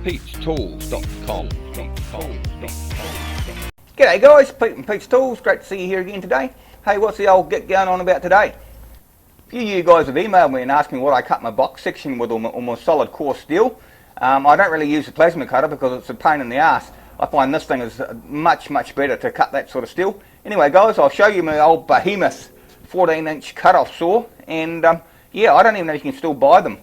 Pete'sTools.com. G'day guys, Pete from Pete's Tools. Great to see you here again today. Hey, what's the old get going on about today? A few of you guys have emailed me and asked me what I cut my box section with on my solid core steel. I don't really use the plasma cutter because it's a pain in the ass. I find this thing is much better to cut that sort of steel. Anyway guys, I'll show you my old behemoth 14-inch cut-off saw, and yeah, I don't even know if you can still buy them.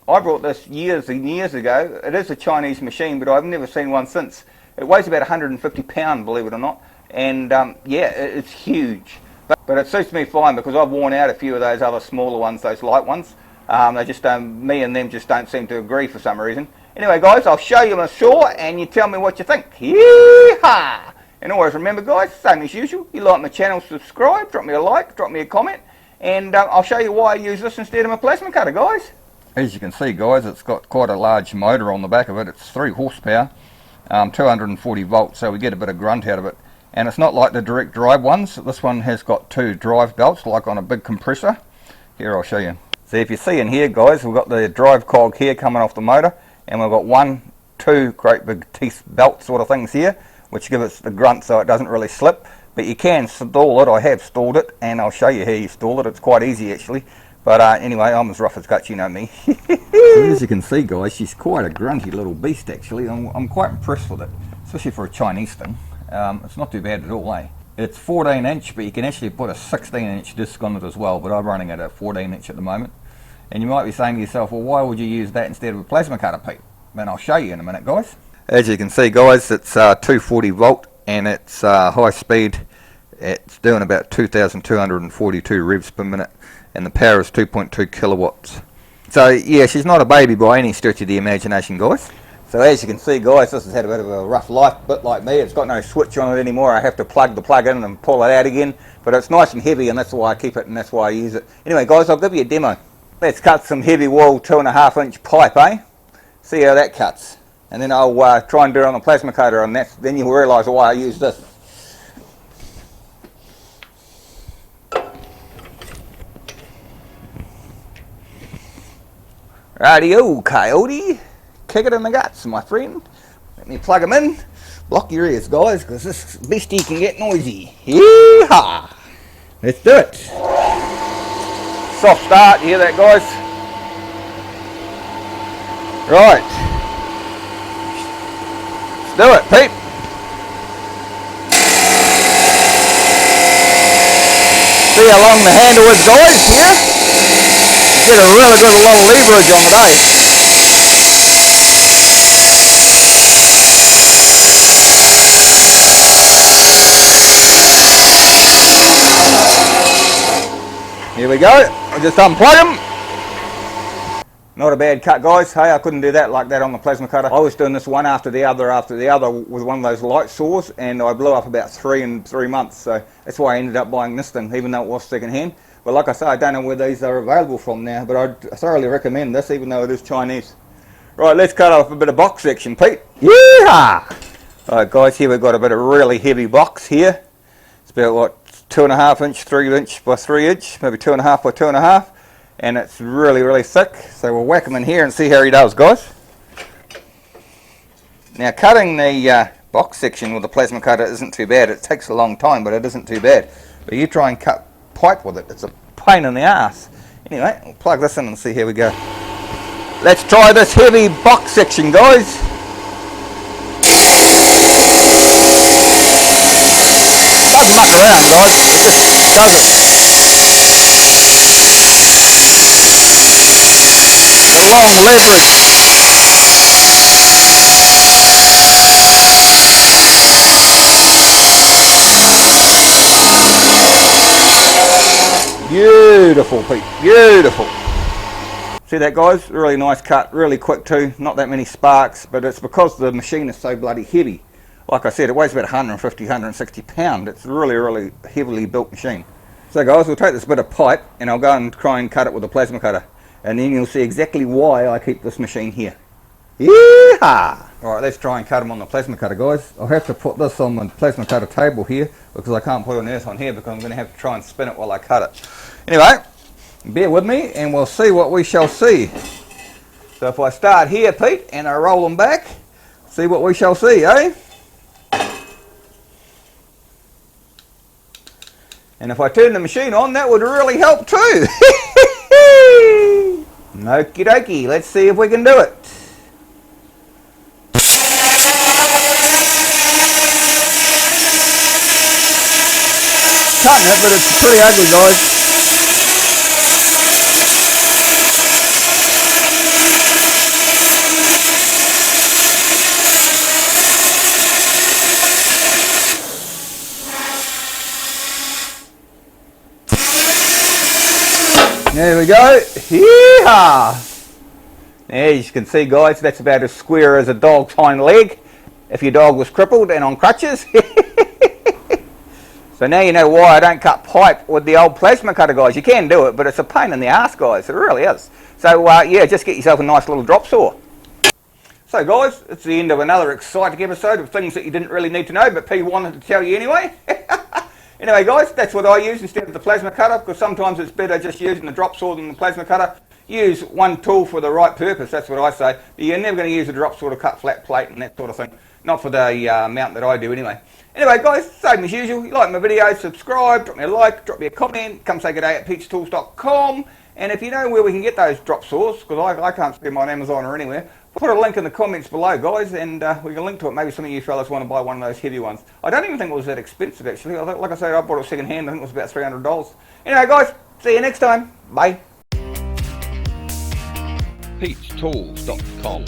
I bought this years and years ago. It is a Chinese machine, but I've never seen one since. It weighs about 150 pounds, believe it or not, and yeah, it's huge. But it suits me fine because I've worn out a few of those other smaller ones, those light ones. They just me and them just don't seem to agree for some reason. Anyway guys, I'll show you my saw and you tell me what you think. Yee-haw! And always remember guys, same as usual, you like my channel, subscribe, drop me a like, drop me a comment, and I'll show you why I use this instead of my plasma cutter guys. As you can see guys, it's got quite a large motor on the back of it. It's 3 horsepower, 240 volts, so we get a bit of grunt out of it. And it's not like the direct drive ones. This one has got 2 drive belts like on a big compressor. Here, I'll show you. So if you see in here guys, we've got the drive cog here coming off the motor, and we've got 2 great big teeth belt sort of things here, which give it the grunt so it doesn't really slip. But you can stall it. I have stalled it, and I'll show you how you stall it. It's quite easy actually. But anyway, I'm as rough as guts, you know me. As you can see guys, she's quite a grunty little beast actually. I'm quite impressed with it, especially for a Chinese thing. It's not too bad at all, eh? It's 14-inch, but you can actually put a 16-inch disc on it as well, but I'm running it at 14-inch at the moment. And you might be saying to yourself, well, why would you use that instead of a plasma cutter, Pete? Then I'll show you in a minute, guys. As you can see, guys, it's 240 volt, and it's high speed. It's doing about 2,242 revs per minute, and the power is 2.2 kilowatts. So yeah, she's not a baby by any stretch of the imagination, guys. So as you can see guys, this has had a bit of a rough life, bit like me. It's got no switch on it anymore. I have to plug the plug in and pull it out again, but it's nice and heavy, and that's why I keep it, and that's why I use it. Anyway guys, I'll give you a demo. Let's cut some heavy wall 2.5-inch pipe, eh? See how that cuts, and then I'll try and do it on the plasma cutter, and then you'll realise why I use this. Rightio, coyote. Kick it in the guts, my friend. Let me plug them in. Block your ears, guys, because this beastie can get noisy. Yee-haw! Let's do it. Soft start, you hear that, guys? Right. Let's do it, Pete. See how long the handle is, guys, here? Get a really good lot of leverage on it, eh? Here we go. I'll just unplug them. Not a bad cut, guys. Hey, I couldn't do that like that on the plasma cutter. I was doing this one after the other with one of those light saws, and I blew up about 3 in 3 months. So that's why I ended up buying this thing, even though it was second hand. But like I say, I don't know where these are available from now, but I thoroughly recommend this, even though it is Chinese. Right, let's cut off a bit of box section, Pete. Yeah! Alright guys, here we've got a bit of really heavy box here. It's about, what, 2.5-inch, 3-inch by 3-inch, maybe 2.5 by 2.5. And it's really thick. So we'll whack him in here and see how he does, guys. Now cutting the box section with the plasma cutter isn't too bad. It takes a long time, but it isn't too bad. But you try and cut pipe with it, it's a pain in the ass. Anyway, we'll plug this in and see how we go. Let's try this heavy box section, guys. Doesn't muck around, guys. It just does it. The long leverage. Beautiful, Pete, beautiful. See that, guys? Really nice cut, really quick too, not that many sparks, but it's because the machine is so bloody heavy. Like I said, it weighs about 150, 160 pounds. It's really heavily built machine. So guys, we'll take this bit of pipe and I'll go and try and cut it with a plasma cutter, and then you'll see exactly why I keep this machine here. Yeehaw! Alright, let's try and cut them on the plasma cutter, guys. I'll have to put this on the plasma cutter table here because I can't put an earth on here because I'm going to have to try and spin it while I cut it. Anyway, bear with me and we'll see what we shall see. So if I start here, Pete, and I roll them back, see what we shall see, eh? And if I turn the machine on, that would really help too. Okie dokie, let's see if we can do it. Cutting it, but it's pretty ugly, guys. There we go. Yeehaw! As you can see, guys, that's about as square as a dog's hind leg if your dog was crippled and on crutches. So now you know why I don't cut pipe with the old plasma cutter, guys. You can do it, but it's a pain in the ass, guys. It really is. So yeah, just get yourself a nice little drop saw. So guys, it's the end of another exciting episode of things that you didn't really need to know, but P wanted to tell you anyway. Anyway, guys, that's what I use instead of the plasma cutter, because sometimes it's better just using the drop saw than the plasma cutter. Use one tool for the right purpose, that's what I say. You're never going to use a drop saw to cut flat plate and that sort of thing. Not for the amount that I do anyway. Anyway, guys, same as usual. You like my videos, subscribe, drop me a like, drop me a comment, come say good day at peachstools.com. And if you know where we can get those drop saws, because I can't see them on Amazon or anywhere, put a link in the comments below, guys, and we can link to it. Maybe some of you fellas want to buy one of those heavy ones. I don't even think it was that expensive, actually. Like I said, I bought it second hand. I think it was about $300. Anyway, guys, see you next time. Bye. peachstools.com